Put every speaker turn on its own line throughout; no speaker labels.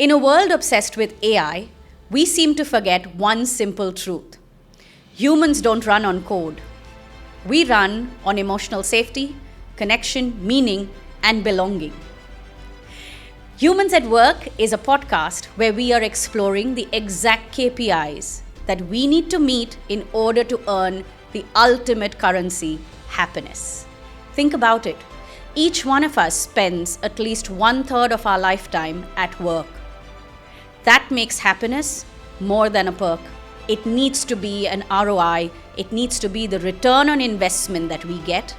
In a world obsessed with AI, we seem to forget one simple truth. Humans don't run on code. We run on emotional safety, connection, meaning, and belonging. Humans at Work is a podcast where we are exploring the exact KPIs that we need to meet in order to earn the ultimate currency, happiness. Think about it. Each one of us spends at least 1/3 of our lifetime at work. That makes happiness more than a perk. It needs to be an ROI. It needs to be the return on investment that we get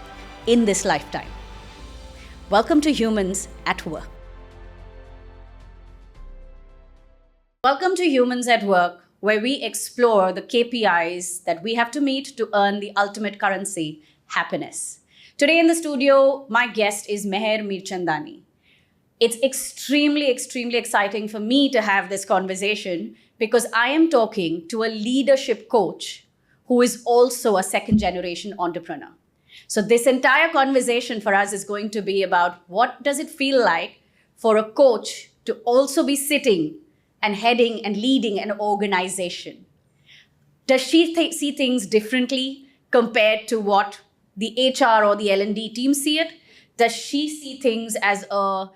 in this lifetime. Welcome to Humans at Work. Welcome to Humans at Work, where we explore the KPIs that we have to meet to earn the ultimate currency, happiness. Today in the studio, my guest is Mirchandani. It's extremely exciting for me to have this conversation because I am talking to a leadership coach who is also a second-generation entrepreneur. So this entire conversation for us is going to be about what does it feel like for a coach to also be sitting and heading and leading an organization. Does she see things differently compared to what the HR or the L&D team see it? Does she see things as a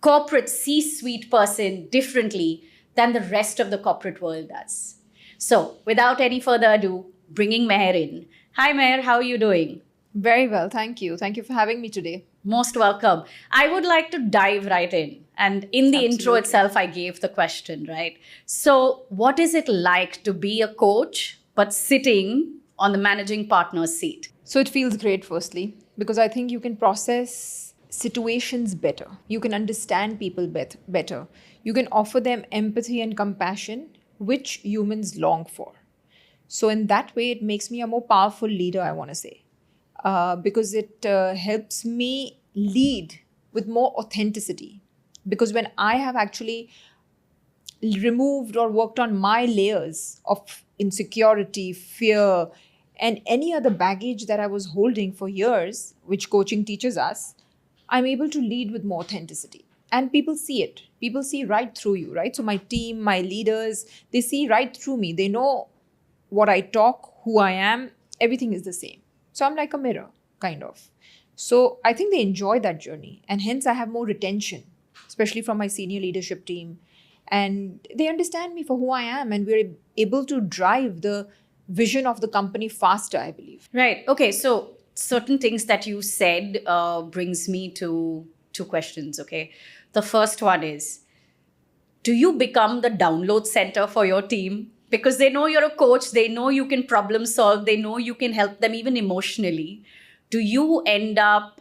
corporate C-suite person differently than the rest of the corporate world does? So without any further ado, bringing Meher in. Hi Meher, how are you doing?
Very well, thank you. Thank you for having me today.
Most welcome. I would like to dive right in. And in the intro
Absolutely.
itself, I gave the question, right? So what is it like to be a coach, but sitting on the managing partner's seat?
So it feels great, firstly, because I think you can process situations better. You can understand people better. You can offer them empathy and compassion, which humans long for. So in that way, it makes me a more powerful leader, I want to say, because it helps me lead with more authenticity. Because when I have actually removed or worked on my layers of insecurity, fear, and any other baggage that I was holding for years, which coaching teaches us, I'm able to lead with more authenticity. And people see it. People see right through you, right? So my team, my leaders, they see right through me. They know what I talk, who I am, everything is the same. So I'm like a mirror, kind of. So I think they enjoy that journey. And hence I have more retention, especially from my senior leadership team. And they understand me for who I am. And we're able to drive the vision of the company faster, I believe.
Right. Okay. So certain things that you said brings me to two questions. Okay. The first one is, do you become the download center for your team? Because they know you're a coach, they know you can problem solve, they know you can help them even emotionally. Do you end up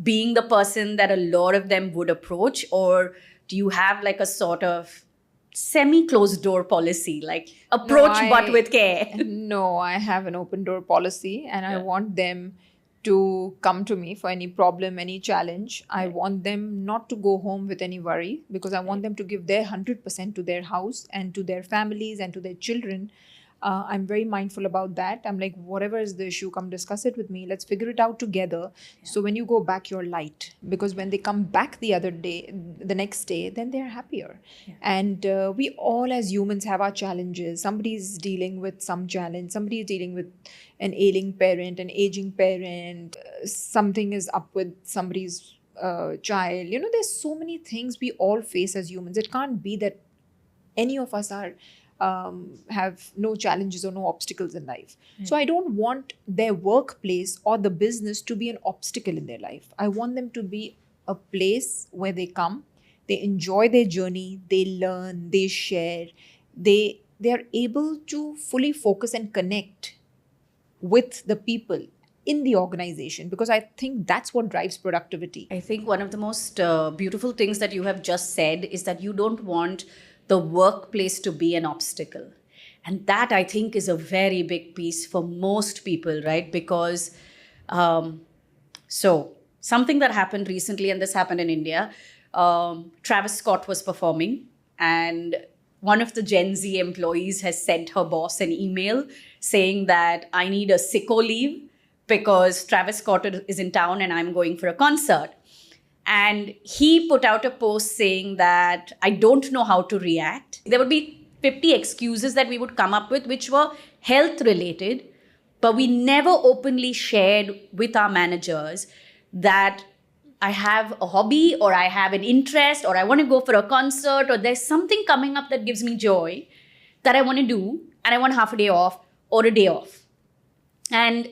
being the person that a lot of them would approach, or do you have like a sort of semi-closed door policy, like approach but with care?
No, I have an open door policy, and I want them to come to me for any problem, any challenge. I want them not to go home with any worry, because I want them to give their 100% to their house and to their families and to their children. I'm very mindful about that. I'm like, whatever is the issue, come discuss it with me. Let's figure it out together. Yeah. So when you go back, you're light. Because when they come back the next day, then they're happier. Yeah. And we all as humans have our challenges. Somebody's dealing with some challenge. Somebody is dealing with an ailing parent, an aging parent. Something is up with somebody's child. You know, there's so many things we all face as humans. It can't be that any of us have no challenges or no obstacles in life. So I don't want their workplace or the business to be an obstacle in their life. I want them to be a place where they come, they enjoy their journey, they learn, they share, they are able to fully focus and connect with the people in the organization, because I think that's what drives productivity.
I think one of the most beautiful things that you have just said is that you don't want the workplace to be an obstacle. And that, I think, is a very big piece for most people, right? Because, so something that happened recently, and this happened in India, Travis Scott was performing, and one of the Gen Z employees has sent her boss an email saying that I need a sicko leave because Travis Scott is in town and I'm going for a concert. and he put out a post saying that I don't know how to react. There would be 50 excuses that we would come up with, which were health related, but we never openly shared with our managers that I have a hobby or I have an interest or I want to go for a concert or there's something coming up that gives me joy that I want to do and I want half a day off or a day off. And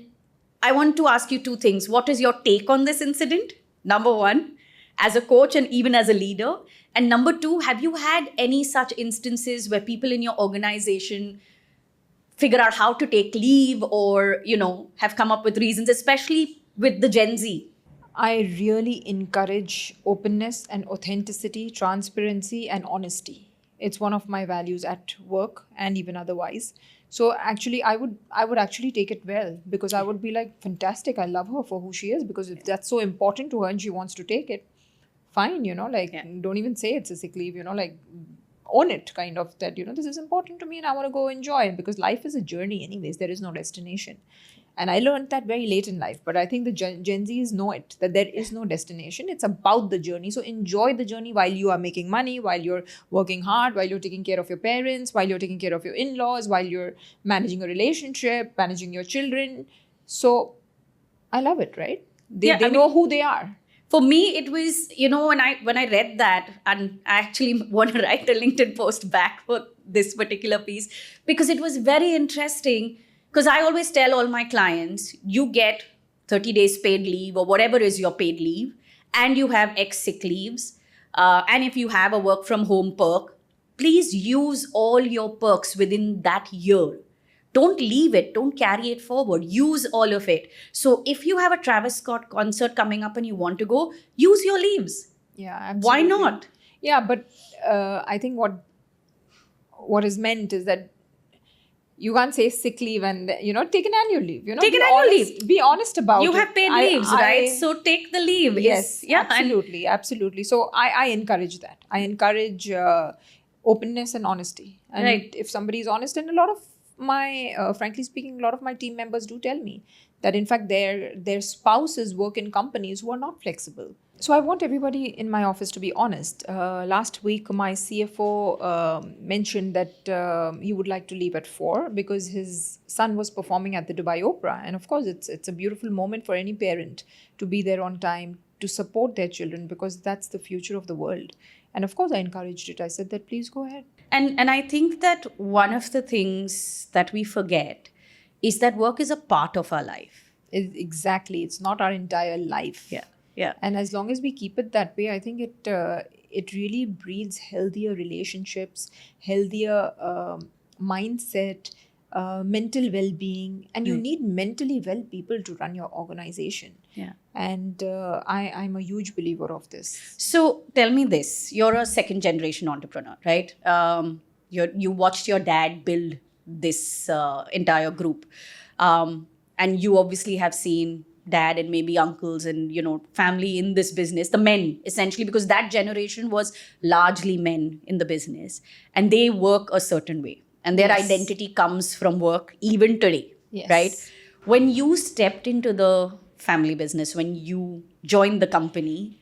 I want to ask you two things. What is your take on this incident? Number one, as a coach and even as a leader. And number two, have you had any such instances where people in your organization figure out how to take leave or, have come up with reasons, especially with the Gen Z?
I really encourage openness and authenticity, transparency and honesty. It's one of my values at work and even otherwise. So actually I would actually take it well, because I would be like, fantastic, I love her for who she is, because if that's so important to her and she wants to take it, fine, don't even say it's a sick leave, own it, kind of, that, this is important to me and I want to go enjoy it, because life is a journey anyways, there is no destination. And I learned that very late in life. But I think the Gen Zs know it, that there is no destination. It's about the journey. So enjoy the journey while you are making money, while you're working hard, while you're taking care of your parents, while you're taking care of your in-laws, while you're managing a relationship, managing your children. So I love it, right? They know who they are.
For me, it was, when I read that, and I actually want to write a LinkedIn post back for this particular piece, because it was very interesting. Because I always tell all my clients, you get 30 days paid leave or whatever is your paid leave, and you have X sick leaves. And if you have a work from home perk, please use all your perks within that year. Don't leave it. Don't carry it forward. Use all of it. So if you have a Travis Scott concert coming up and you want to go, use your leaves.
Yeah, absolutely.
Why not?
Yeah, but I think what is meant is that you can't say sick leave and, take an annual leave.
Take an annual leave.
Be honest about it.
You have paid leaves, right? So take the leave.
Yes, absolutely. So I encourage that. I encourage openness and honesty. And
right.
If somebody is honest, and a lot of my, frankly speaking, a lot of my team members do tell me that, in fact, their spouses work in companies who are not flexible. So I want everybody in my office to be honest. Last week, my CFO mentioned that he would like to leave at 4 because his son was performing at the Dubai Opera. And of course, it's a beautiful moment for any parent to be there on time, to support their children, because that's the future of the world. And of course, I encouraged it. I said that, please go ahead.
And I think that one of the things that we forget is that work is a part of our life.
Exactly. It's not our entire life.
Yeah.
And as long as we keep it that way, I think it really breeds healthier relationships, healthier mindset, mental well-being. And you need mentally well people to run your organization.
Yeah.
And I'm a huge believer of this.
So tell me this. You're a second generation entrepreneur, right? You watched your dad build this entire group. And you obviously have seen dad and maybe uncles and, family in this business, the men essentially, because that generation was largely men in the business and they work a certain way and their identity comes from work even today, right? When you stepped into the family business, when you joined the company,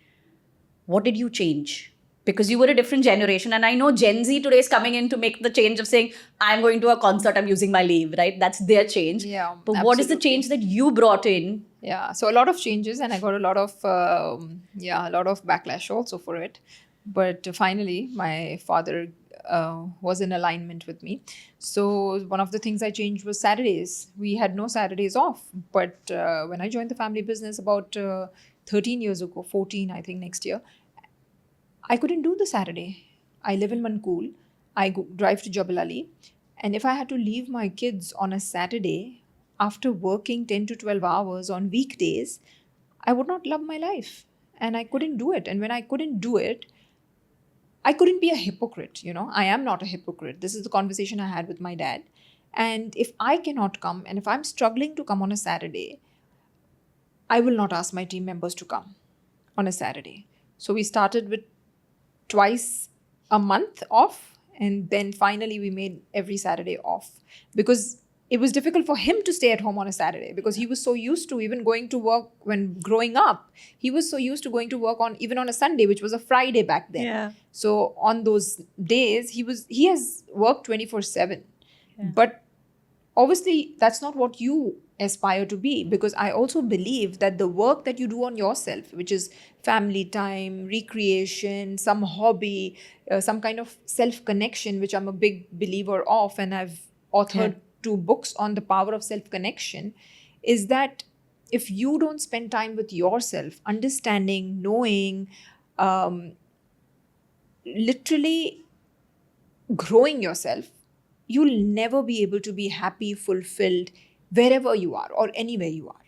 what did you change? Because you were a different generation. And I know Gen Z today is coming in to make the change of saying, I'm going to a concert, I'm using my leave, right? That's their change.
Yeah,
but
absolutely.
What is the change that you brought in?
Yeah, so a lot of changes, and I got a lot of backlash also for it. But finally, my father was in alignment with me. So one of the things I changed was Saturdays. We had no Saturdays off. But when I joined the family business about 13 years ago, 14, I think next year, I couldn't do the Saturday. I live in Mankool. I drive to Jabal Ali. And if I had to leave my kids on a Saturday after working 10 to 12 hours on weekdays, I would not love my life. And I couldn't do it. And when I couldn't do it, I couldn't be a hypocrite, I am not a hypocrite. This is the conversation I had with my dad. And if I cannot come, and if I'm struggling to come on a Saturday, I will not ask my team members to come on a Saturday. So we started with twice a month off, and then finally we made every Saturday off, because it was difficult for him to stay at home on a Saturday because he was so used to even going to work when growing up. He was so used to going to work on even on a Sunday, which was a Friday back then.
Yeah.
So on those days, he has worked 24/7.
Yeah.
But obviously, that's not what you aspire to be, because I also believe that the work that you do on yourself, which is family time, recreation, some hobby, some kind of self-connection, which I'm a big believer of, and I've authored 2 books on the power of self-connection, is that if you don't spend time with yourself, understanding, knowing, literally growing yourself, you'll never be able to be happy, fulfilled wherever you are or anywhere you are.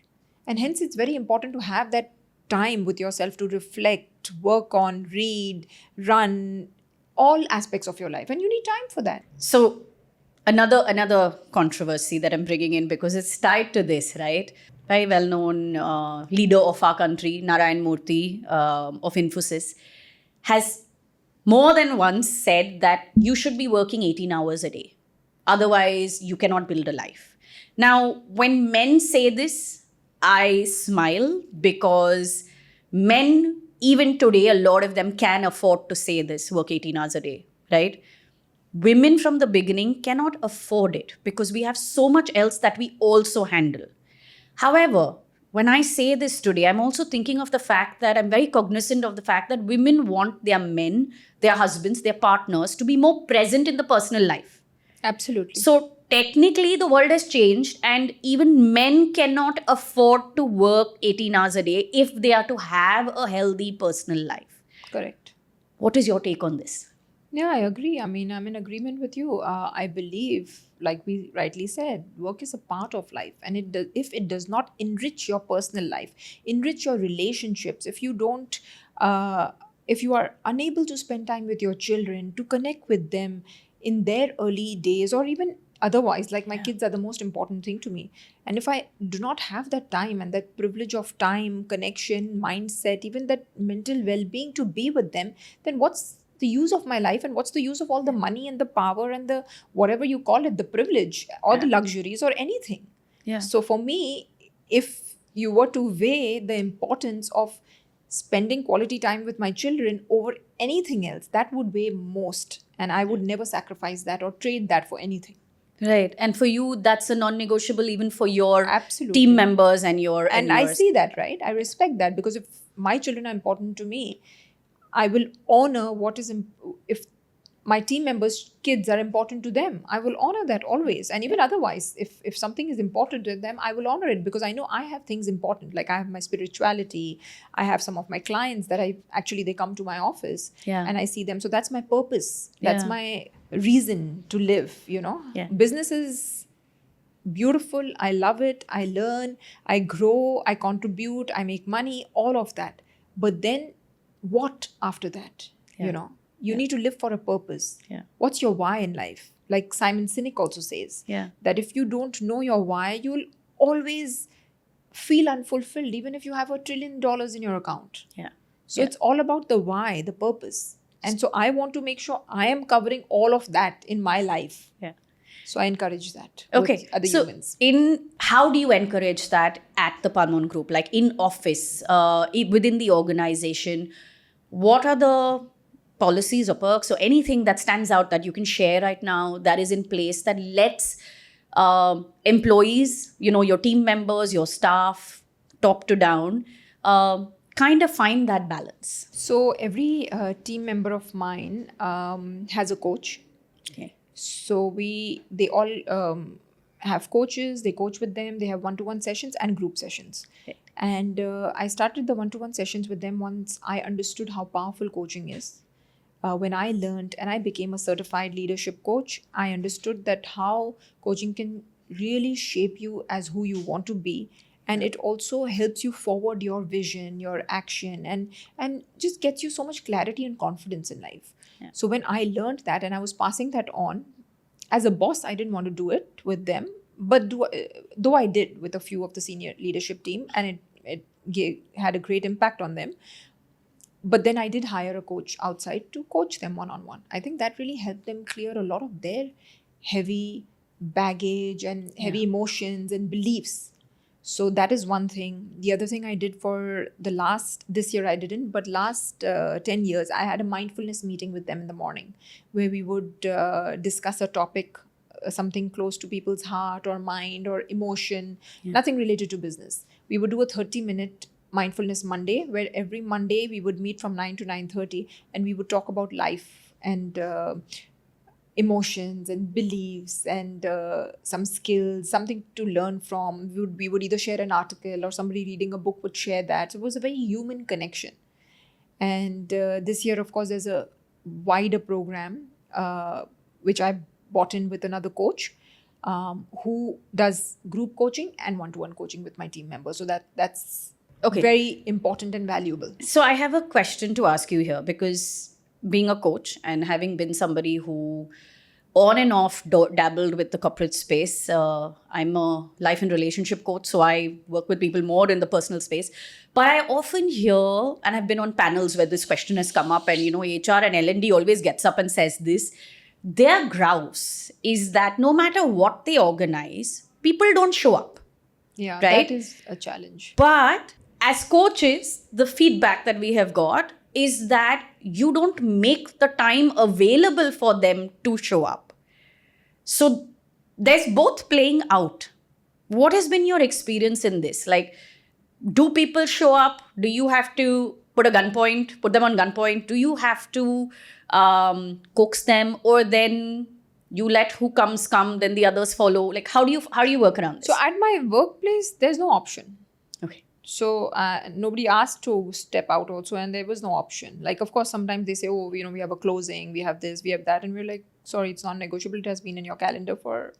And hence, it's very important to have that time with yourself to reflect, work on, read, run, all aspects of your life. And you need time for that.
So another controversy that I'm bringing in, because it's tied to this, right? Very well-known leader of our country, Narayan Murthy of Infosys, has more than once said that you should be working 18 hours a day. Otherwise, you cannot build a life. Now, when men say this, I smile, because men, even today, a lot of them can afford to say this, work 18 hours a day, right? Women from the beginning cannot afford it because we have so much else that we also handle. However, when I say this today, I'm also thinking of the fact that I'm very cognizant of the fact that women want their men, their husbands, their partners to be more present in the personal life.
Absolutely.
So technically, the world has changed, and even men cannot afford to work 18 hours a day if they are to have a healthy personal life.
Correct.
What is your take on this?
Yeah, I agree. I mean, I'm in agreement with you. I believe, like we rightly said, work is a part of life. And if it does not enrich your personal life, enrich your relationships, if you don't, if you are unable to spend time with your children, to connect with them in their early days, or even otherwise, like my kids are the most important thing to me. And if I do not have that time and that privilege of time, connection, mindset, even that mental well-being to be with them, then what's the use of my life, and what's the use of all the money and the power and the whatever you call it, the privilege or the luxuries or anything?
Yeah.
So for me, if you were to weigh the importance of spending quality time with my children over anything else, that would weigh most, and I would never sacrifice that or trade that for anything.
Right. And for you, that's a non-negotiable even for your
Absolutely.
team members and your...
And I see that, right? I respect that, because if my children are important to me, I will honor what is, if my team members' kids are important to them, I will honor that always. And even otherwise, if something is important to them, I will honor it, because I know I have things important. Like I have my spirituality, I have some of my clients that they come to my office and I see them. So that's my purpose. That's my reason to live, Business is beautiful. I love it. I learn, I grow, I contribute, I make money, all of that. But then what after that? You need to live for a purpose. What's your why in life? Like Simon Sinek also says, that if you don't know your why, you'll always feel unfulfilled, even if you have $1 trillion in your account. So it's all about the why, the purpose. And so I want to make sure I am covering all of that in my life. So I encourage that with other humans.
How do you encourage that at the Palmon Group? Like in office, within the organization, what are the policies or perks or anything that stands out that you can share right now that is in place that lets employees, your team members, your staff, top to down, kind of find that balance?
So every team member of mine has a coach. So they all have coaches, they coach with them, they have one-to-one sessions and group sessions. And I started the one-to-one sessions with them once I understood how powerful coaching is. When I learned and I became a certified leadership coach, I understood that how coaching can really shape you as who you want to be. And it also helps you forward your vision, your action, and just gets you so much clarity and confidence in life. So when I learned that and I was passing that on, as a boss, I didn't want to do it with them. But though I did with a few of the senior leadership team, and it had a great impact on them. But then I did hire a coach outside to coach them one-on-one. I think that really helped them clear a lot of their heavy baggage and heavy emotions and beliefs. So that is one thing. The other thing I did for this year I didn't, but last 10 years, I had a mindfulness meeting with them in the morning where we would discuss a topic, something close to people's heart or mind or emotion, nothing related to business. We would do a 30-minute mindfulness Monday, where every Monday we would meet from 9 to 9:30 and we would talk about life and emotions and beliefs and some skills, something to learn from. We would either share an article or somebody reading a book would share that. So it was a very human connection. And this year, of course, there's a wider program which I bought in with another coach who does group coaching and one-to-one coaching with my team members. So that's very important and valuable.
So I have a question to ask you here, because being a coach and having been somebody who on and off dabbled with the corporate space, I'm a life and relationship coach, so I work with people more in the personal space. But I often hear, and I've been on panels where this question has come up, and HR and L&D always gets up and says this, their grouse is that no matter what they organize, people don't show up.
Yeah,
right?
That is a challenge.
But as coaches, the feedback that we have got is that you don't make the time available for them to show up. So there's both playing out. What has been your experience in this? Like, do people show up? Do you have to put them on gunpoint? Do you have to coax them, or then you let who comes come, then the others follow? Like, how do you work around this?
So at my workplace, there's no option.
Okay.
So nobody asked to step out also, and there was no option. Like, of course, sometimes they say, oh, we have a closing, we have this, we have that. And we're like, sorry, it's non-negotiable. It has been in your calendar for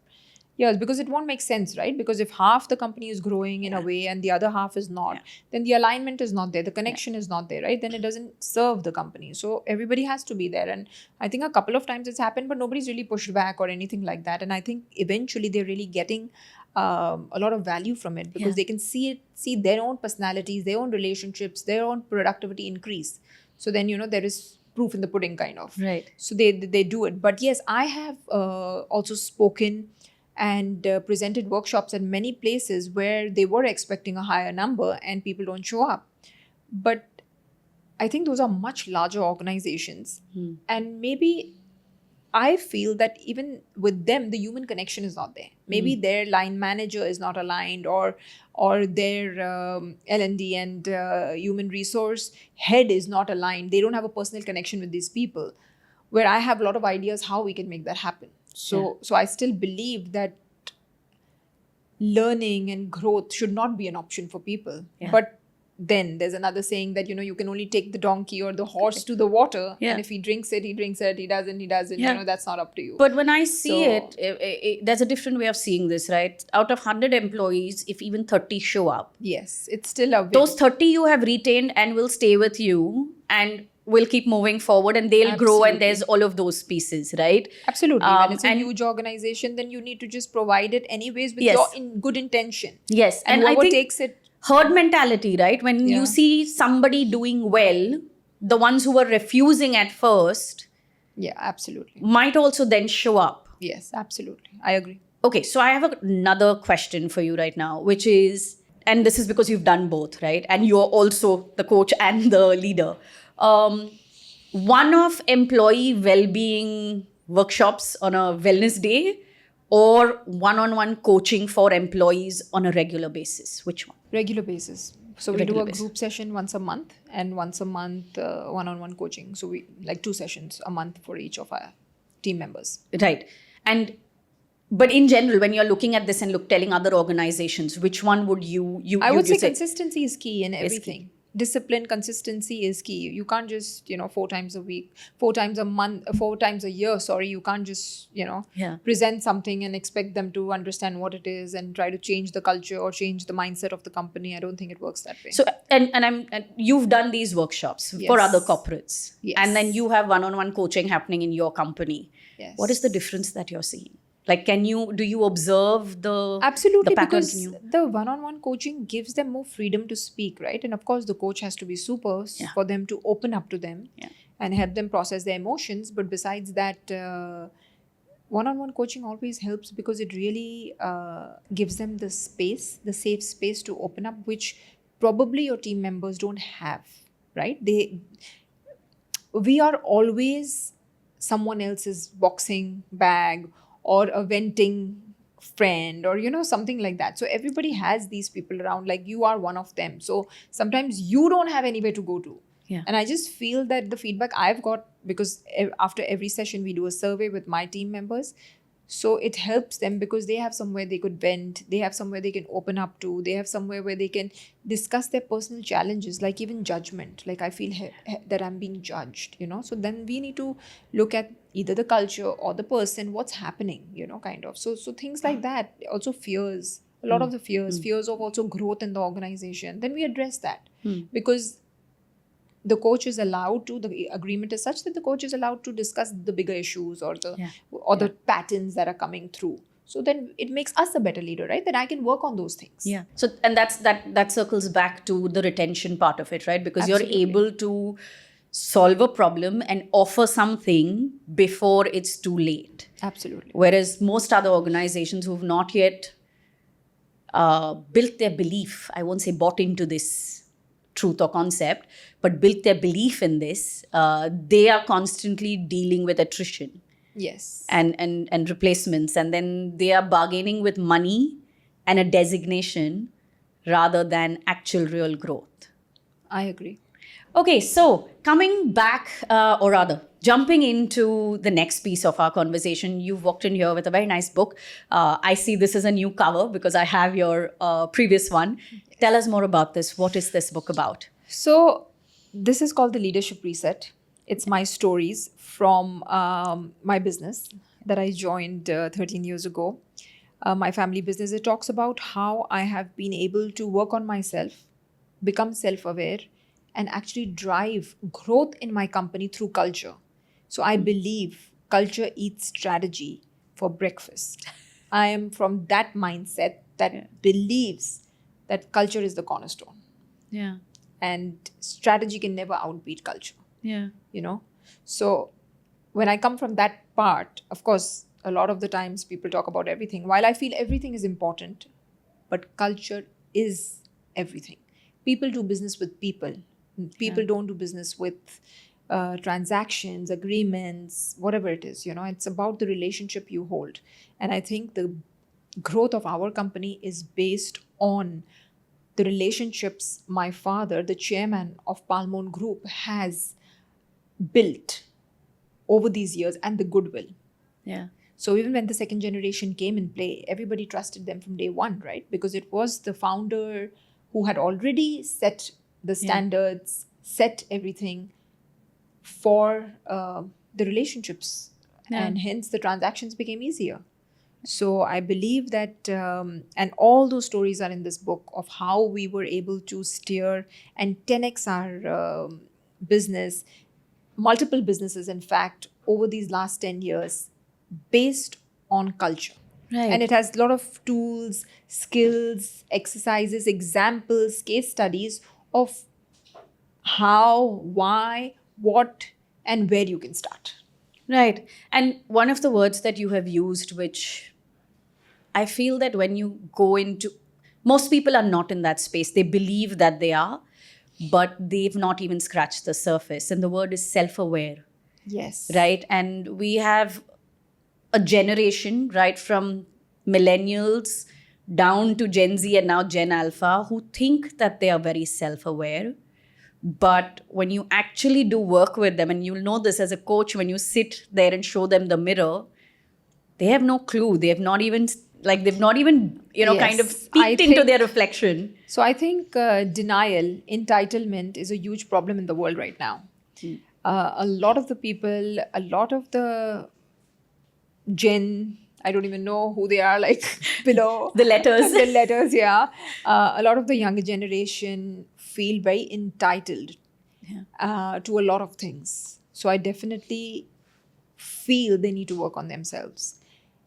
years, because it won't make sense, right? Because if half the company is growing in a way and the other half is not, then the alignment is not there. The connection is not there, right? Then it doesn't serve the company. So everybody has to be there. And I think a couple of times it's happened, but nobody's really pushed back or anything like that. And I think eventually they're really getting a lot of value from it, because they can see their own personalities, their own relationships, their own productivity increase. So then, there is proof in the pudding, kind of.
Right.
So they do it. But yes, I have also spoken and presented workshops at many places where they were expecting a higher number and people don't show up. But I think those are much larger organizations. And maybe I feel that even with them, the human connection is not there. Maybe their line manager is not aligned, or their L&D and human resource head is not aligned. They don't have a personal connection with these people, where I have a lot of ideas how we can make that happen. So I still believe that learning and growth should not be an option for people. But then there's another saying that, you can only take the donkey or the horse to the water. And if he drinks it, he drinks it. He doesn't. That's not up to you.
But when I see it, there's a different way of seeing this, right? Out of 100 employees, if even 30 show up.
Yes, it's still a win.
Those 30 you have retained and will stay with you and will keep moving forward, and they'll grow, and there's all of those pieces, right?
Absolutely. When it's a huge organization, then you need to just provide it anyways with your good intention.
Yes.
And whoever takes it.
Herd mentality, right? When you see somebody doing well, the ones who were refusing at first,
absolutely,
might also then show up.
Yes, absolutely. I agree.
Okay, so I have another question for you right now, which is, and this is because you've done both, right? And you're also the coach and the leader. One-off employee well-being workshops on a wellness day, or one-on-one coaching for employees on a regular basis? Which one?
Regular basis. So we do a group session once a month, and once a month one-on-one coaching. So we 2 sessions a month for each of our team members.
Right. But in general, when you're looking at this and telling other organizations, which one would you
I would say consistency is key in everything.
Key.
Discipline, consistency is key. You can't just, 4 times a week, 4 times a month, 4 times a year, you can't just, present something and expect them to understand what it is and try to change the culture or change the mindset of the company. I don't think it works that way.
So, and you've done these workshops for other corporates.
Yes.
And then you have one-on-one coaching happening in your company.
Yes.
What is the difference that you're seeing? Like, do you observe the
Absolutely,
the pattern?
Because the one-on-one coaching gives them more freedom to speak, right? And of course, the coach has to be super for them to open up to them and help them process their emotions. But besides that, one-on-one coaching always helps because it really gives them the space, the safe space to open up, which probably your team members don't have, right? We are always someone else's boxing bag or a venting friend, or something like that. So everybody has these people around, like you are one of them. So sometimes you don't have anywhere to go to.
Yeah.
And I just feel that the feedback I've got, because after every session we do a survey with my team members, so it helps them because they have somewhere they could vent, they have somewhere they can open up to, they have somewhere where they can discuss their personal challenges, like even judgment. Like I feel that I'm being judged, so then we need to look at either the culture or the person, what's happening, kind of. So things like that. Also fears, a lot of the fears of also growth in the organization, then we address that. Because the coach is allowed to, the agreement is such that the coach is allowed to discuss the bigger issues or the patterns that are coming through. So then it makes us a better leader, right? That I can work on those things.
Yeah. So, and that circles back to the retention part of it, right? Because
Absolutely.
you're able to solve a problem and offer something before it's too late.
Absolutely.
Whereas most other organizations who've not yet built their belief, I won't say bought into this truth or concept, but built their belief in this, they are constantly dealing with attrition.
Yes.
And replacements, and then they are bargaining with money and a designation rather than actual real growth.
I agree.
Okay, so coming back, or rather jumping into the next piece of our conversation, you've walked in here with a very nice book. I see this is a new cover because I have your previous one. Tell us more about this. What is this book about?
So this is called The Leadership Reset. It's my stories from my business that I joined 13 years ago. My family business. It talks about how I have been able to work on myself, become self-aware, and actually drive growth in my company through culture. So I believe culture eats strategy for breakfast. I am from that mindset that believes that culture is the cornerstone.
Yeah.
And strategy can never outbeat culture.
Yeah.
So when I come from that part, of course, a lot of the times people talk about everything. While I feel everything is important, but culture is everything. People do business with people. People don't do business with transactions, agreements, whatever it is. It's about the relationship you hold. And I think the growth of our company is based on the relationships my father, the chairman of Palmon Group, has built over these years, and the goodwill.
Yeah.
So even when the second generation came in play, everybody trusted them from day one, right? Because it was the founder who had already set the standards, set everything for the relationships.
Yeah.
And hence the transactions became easier. So I believe that, and all those stories are in this book of how we were able to steer and 10x our business, multiple businesses, in fact, over these last 10 years, based on culture.
Right.
And it has a lot of tools, skills, exercises, examples, case studies of how, why, what, and where you can start.
Right. And one of the words that you have used, which I feel that when you go into, most people are not in that space. They believe that they are, but they've not even scratched the surface. And the word is self-aware.
Yes.
Right. And we have a generation, right, from millennials down to Gen Z and now Gen Alpha, who think that they are very self-aware. But when you actually do work with them, and you'll know this as a coach, when you sit there and show them the mirror, they have no clue. They have not even, kind of peeked into their reflection.
So I think denial, entitlement is a huge problem in the world right now. A lot of the people, a lot of the Gen, I don't even know who they are, like below.
The letters.
The letters, yeah. A lot of the younger generation feel very entitled to a lot of things. So I definitely feel they need to work on themselves.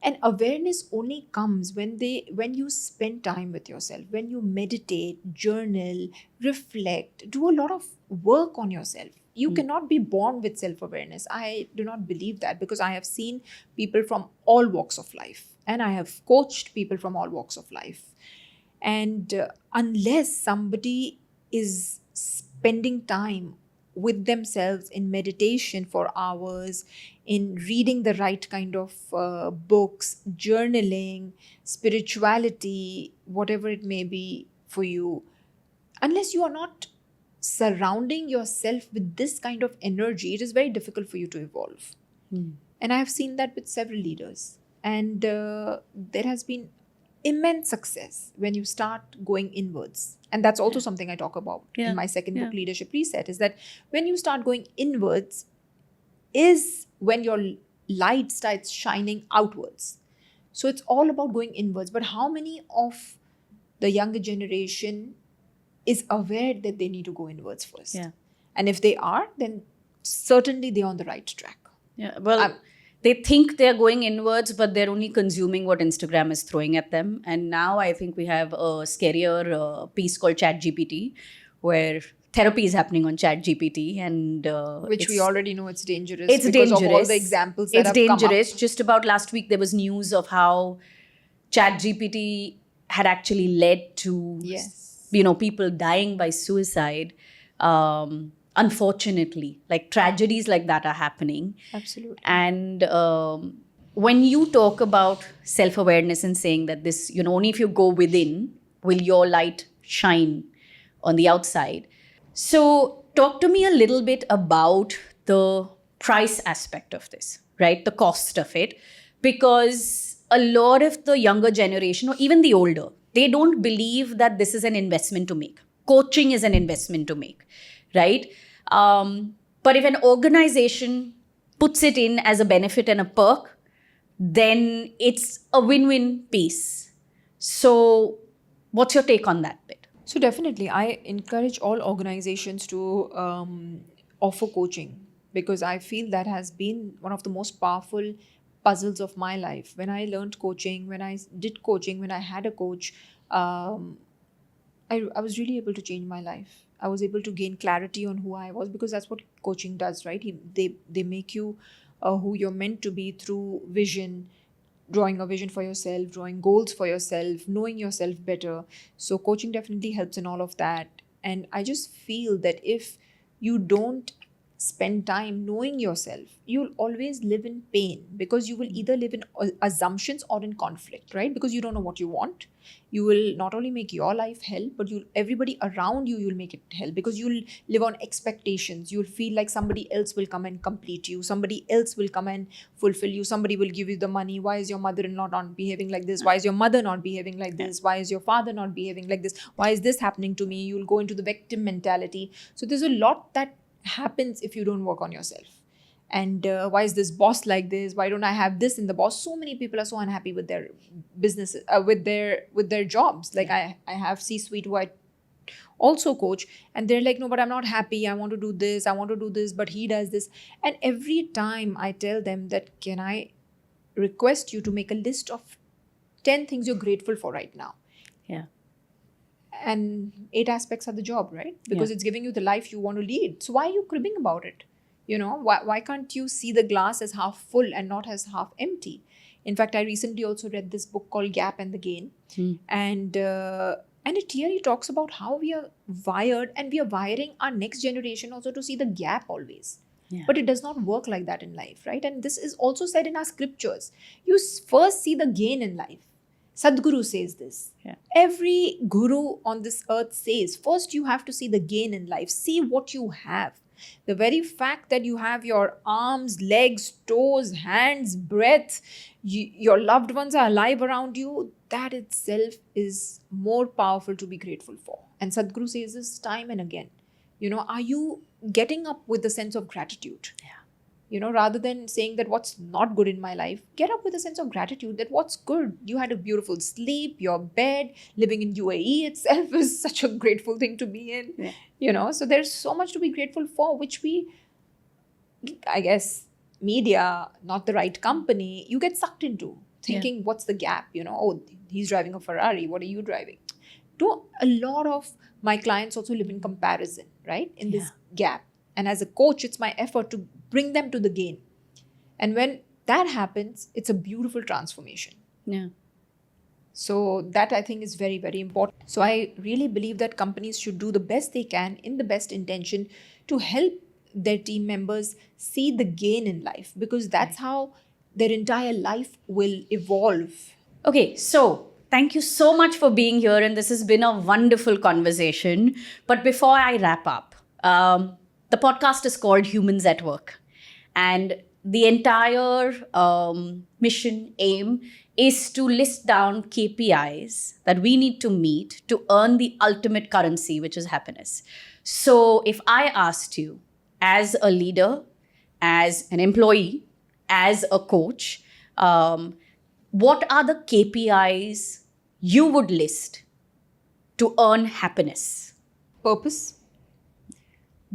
And awareness only comes when you spend time with yourself, when you meditate, journal, reflect, do a lot of work on yourself. You cannot be born with self-awareness. I do not believe that, because I have seen people from all walks of life, and I have coached people from all walks of life. And unless somebody is spending time with themselves in meditation for hours, in reading the right kind of books, journaling, spirituality, whatever it may be for you, unless you are not surrounding yourself with this kind of energy, it is very difficult for you to evolve. And I have seen that with several leaders. And there has been immense success when you start going inwards. And that's also something I talk about in my second book, Leadership Reset, is that when you start going inwards is when your light starts shining outwards. So it's all about going inwards. But how many of the younger generation is aware that they need to go inwards first? And if they are, then certainly they're on the right track.
Well, they think they're going inwards, but they're only consuming what Instagram is throwing at them. And now I think we have a scarier piece called ChatGPT, where therapy is happening on ChatGPT, and
which we already know it's dangerous.
It's
because
dangerous.
Of all the examples that have come up.
Dangerous. Just about last week, there was news of how ChatGPT had actually led to people dying by suicide. Unfortunately, like tragedies like that are happening.
Absolutely.
And when you talk about self-awareness and saying that this, only if you go within will your light shine on the outside. So talk to me a little bit about the price aspect of this, right? The cost of it, because a lot of the younger generation, or even the older, they don't believe that this is an investment to make. Coaching is an investment to make, right? But if an organization puts it in as a benefit and a perk, then it's a win-win piece. So what's your take on that bit?
So definitely, I encourage all organizations to offer coaching, because I feel that has been one of the most powerful puzzles of my life. When I learned coaching, when I did coaching, when I had a coach, I was really able to change my life. I was able to gain clarity on who I was, because that's what coaching does, right? They make you who you're meant to be through vision, drawing a vision for yourself, drawing goals for yourself, knowing yourself better. So coaching definitely helps in all of that. And I just feel that if you don't spend time knowing yourself, you'll always live in pain, because you will either live in assumptions or in conflict, right? Because you don't know what you want. You will not only make your life hell, but everybody around you, you'll make it hell, because you'll live on expectations. You'll feel like somebody else will come and complete you. Somebody else will come and fulfill you. Somebody will give you the money. Why is your mother-in-law not behaving like this? Why is your mother not behaving like this? Why is your father not behaving like this? Why is this happening to me? You'll go into the victim mentality. So there's a lot that happens if you don't work on yourself. And why is this boss like this? Why don't I have this in the boss? So many people are so unhappy with their businesses, with their jobs. Like I have C-suite who I also coach, and they're like, no, but I'm not happy. I want to do this, but he does this. And every time I tell them that, can I request you to make a list of 10 things you're grateful for right now?
Yeah.
And 8 aspects are the job, right? Because it's giving you the life you want to lead. So why are you cribbing about it? Why can't you see the glass as half full and not as half empty? In fact, I recently also read this book called Gap and the Gain. And it clearly talks about how we are wired, and we are wiring our next generation also to see the gap always. But it does not work like that in life, right? And this is also said in our scriptures. You first see the gain in life. Sadhguru says this. Every guru on this earth says, first you have to see the gain in life. See what you have. The very fact that you have your arms, legs, toes, hands, breath, your loved ones are alive around you, that itself is more powerful to be grateful for. And Sadhguru says this time and again. Are you getting up with a sense of gratitude? Rather than saying that what's not good in my life, get up with a sense of gratitude that what's good. You had a beautiful sleep, your bed, living in UAE itself is such a grateful thing to be in. So there's so much to be grateful for, which I guess, media, not the right company, you get sucked into thinking, what's the gap? Oh, he's driving a Ferrari. What are you driving? A lot of my clients also live in comparison, right? In this gap. And as a coach, it's my effort to bring them to the gain. And when that happens, it's a beautiful transformation.
Yeah.
So that I think is very, very important. So I really believe that companies should do the best they can in the best intention to help their team members see the gain in life, because that's how their entire life will evolve.
Okay, so thank you so much for being here, and this has been a wonderful conversation. But before I wrap up, the podcast is called Humans at Work, and the entire mission aim is to list down KPIs that we need to meet to earn the ultimate currency, which is happiness. So if I asked you, as a leader, as an employee, as a coach, what are the KPIs you would list to earn happiness?
Purpose,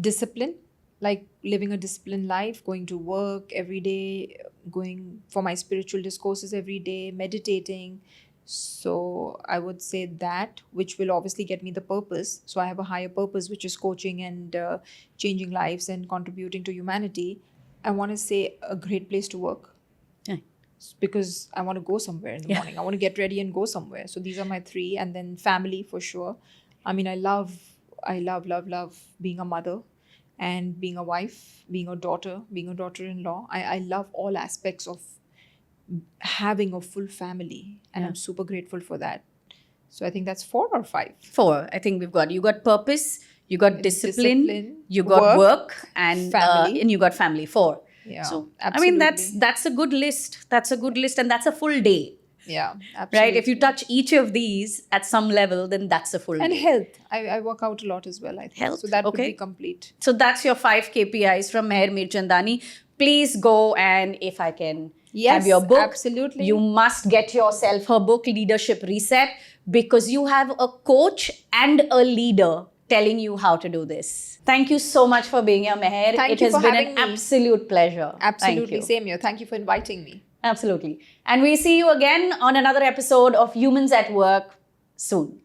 discipline, like living a disciplined life, going to work every day, going for my spiritual discourses every day, meditating. So I would say that, which will obviously get me the purpose. So I have a higher purpose, which is coaching and changing lives and contributing to humanity. I want to say a great place to work.
Yeah.
Because I want to go somewhere in the morning. I want to get ready and go somewhere. So these are my three. And then family for sure. I mean, I love being a mother and being a wife, being a daughter-in-law. I love all aspects of having a full family. And I'm super grateful for that. So I think that's 4 or 5.
4. I think you got purpose, you got discipline, you got work and
family.
And you got family. 4.
Yeah,
so
absolutely.
I mean that's a good list. That's a good list, and that's a full day.
Yeah, absolutely.
Right? If you touch each of these at some level, then that's a full
and
day.
Health. I work out a lot as well, I think.
Health,
so that would
okay.
be complete.
So that's your 5 KPIs from Meher Mirchandani. Please go, and if I can have your book,
absolutely.
You must get yourself her book, Leadership Reset, because you have a coach and a leader telling you how to do this. Thank you so much for being here, Meher.
Thank you
has
for
been
having
an
me.
Absolute pleasure.
Absolutely.
Thank you.
Same here. Thank you for inviting me.
Absolutely. And we see you again on another episode of Humans at Work soon.